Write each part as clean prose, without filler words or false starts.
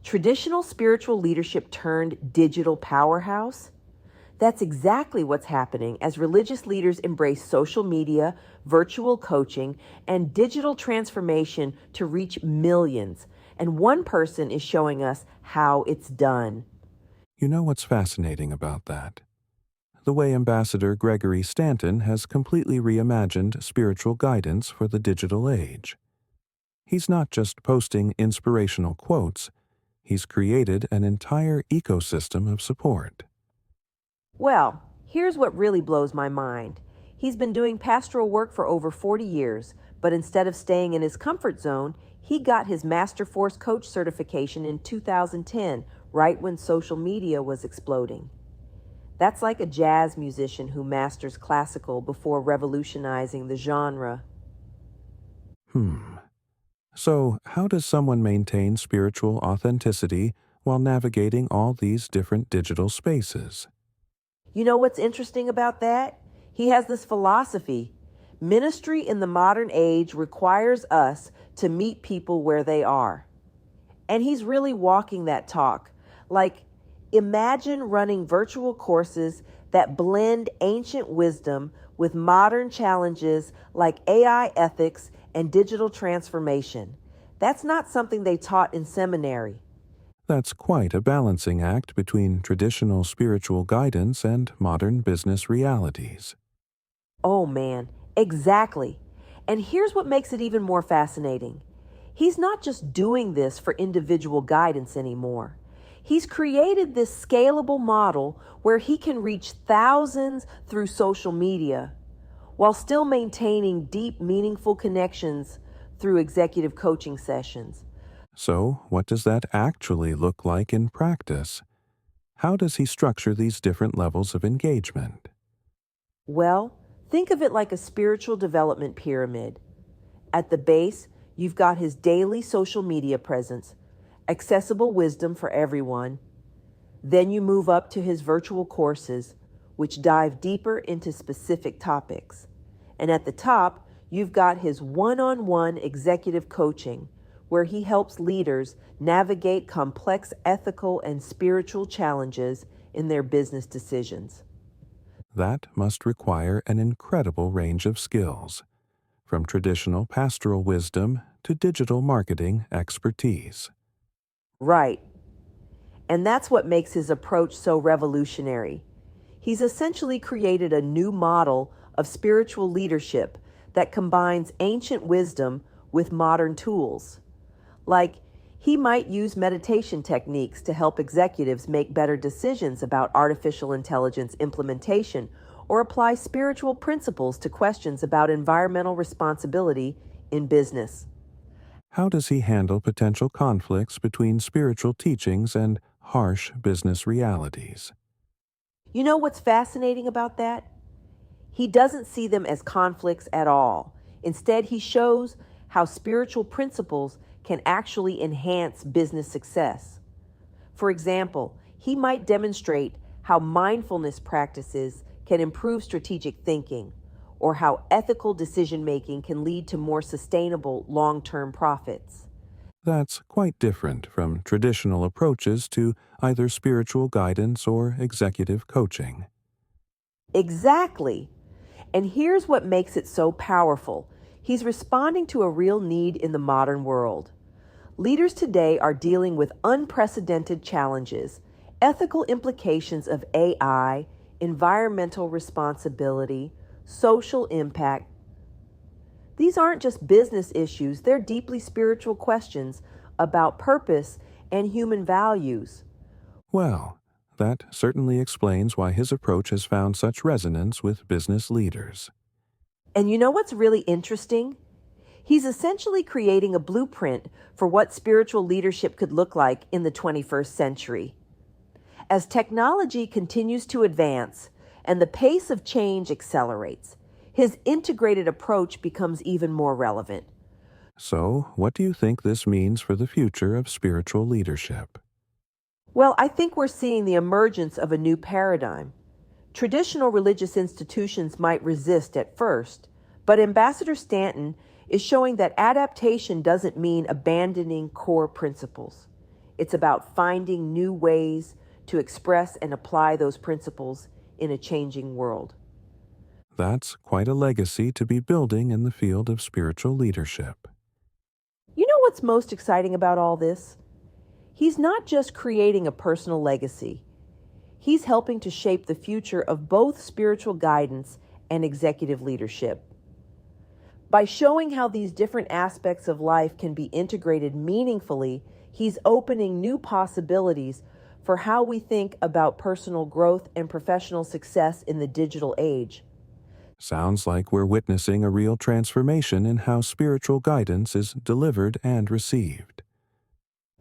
Traditional spiritual leadership turned digital powerhouse? That's exactly what's happening as religious leaders embrace social media, virtual coaching, and digital transformation to reach millions. And one person is showing us how it's done. You know what's fascinating about that? The way Ambassador Gregory Stanton has completely reimagined spiritual guidance for the digital age. He's not just posting inspirational quotes, he's created an entire ecosystem of support. Well, here's what really blows my mind. He's been doing pastoral work for over 40 years, but instead of staying in his comfort zone, he got his Master Force Coach certification in 2010, right when social media was exploding. That's like a jazz musician who masters classical before revolutionizing the genre. So, how does someone maintain spiritual authenticity while navigating all these different digital spaces? You know what's interesting about that? He has this philosophy. Ministry in the modern age requires us to meet people where they are. And he's really walking that talk. Like, imagine running virtual courses that blend ancient wisdom with modern challenges like AI ethics and digital transformation. That's not something they taught in seminary. That's quite a balancing act between traditional spiritual guidance and modern business realities. Oh man, exactly. And here's what makes it even more fascinating. He's not just doing this for individual guidance anymore. He's created this scalable model where he can reach thousands through social media while still maintaining deep, meaningful connections through executive coaching sessions. So, what does that actually look like in practice? How does he structure these different levels of engagement? Well, think of it like a spiritual development pyramid. At the base, you've got his daily social media presence, accessible wisdom for everyone. Then you move up to his virtual courses, which dive deeper into specific topics. And at the top, you've got his one-on-one executive coaching, where he helps leaders navigate complex ethical and spiritual challenges in their business decisions. That must require an incredible range of skills, from traditional pastoral wisdom to digital marketing expertise. Right. And that's what makes his approach so revolutionary. He's essentially created a new model of spiritual leadership that combines ancient wisdom with modern tools. Like, he might use meditation techniques to help executives make better decisions about artificial intelligence implementation or apply spiritual principles to questions about environmental responsibility in business. How does he handle potential conflicts between spiritual teachings and harsh business realities? You know what's fascinating about that? He doesn't see them as conflicts at all. Instead, he shows how spiritual principles can actually enhance business success. For example, he might demonstrate how mindfulness practices can improve strategic thinking, or how ethical decision making can lead to more sustainable long-term profits. That's quite different from traditional approaches to either spiritual guidance or executive coaching. Exactly. And here's what makes it so powerful. He's responding to a real need in the modern world. Leaders today are dealing with unprecedented challenges, ethical implications of AI, environmental responsibility, social impact. These aren't just business issues, they're deeply spiritual questions about purpose and human values. Well, that certainly explains why his approach has found such resonance with business leaders. And you know what's really interesting? He's essentially creating a blueprint for what spiritual leadership could look like in the 21st century. As technology continues to advance and the pace of change accelerates, his integrated approach becomes even more relevant. So, what do you think this means for the future of spiritual leadership? Well, I think we're seeing the emergence of a new paradigm. Traditional religious institutions might resist at first, but Ambassador Stanton is showing that adaptation doesn't mean abandoning core principles. It's about finding new ways to express and apply those principles in a changing world. That's quite a legacy to be building in the field of spiritual leadership. You know what's most exciting about all this? He's not just creating a personal legacy. He's helping to shape the future of both spiritual guidance and executive leadership. By showing how these different aspects of life can be integrated meaningfully, he's opening new possibilities for how we think about personal growth and professional success in the digital age. Sounds like we're witnessing a real transformation in how spiritual guidance is delivered and received.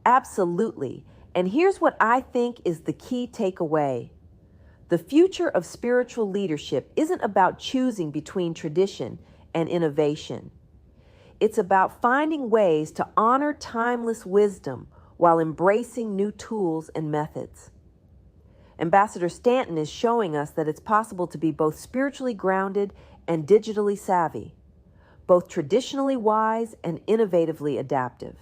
Absolutely. And here's what I think is the key takeaway. The future of spiritual leadership isn't about choosing between tradition and innovation. It's about finding ways to honor timeless wisdom while embracing new tools and methods. Ambassador Stanton is showing us that it's possible to be both spiritually grounded and digitally savvy, both traditionally wise and innovatively adaptive.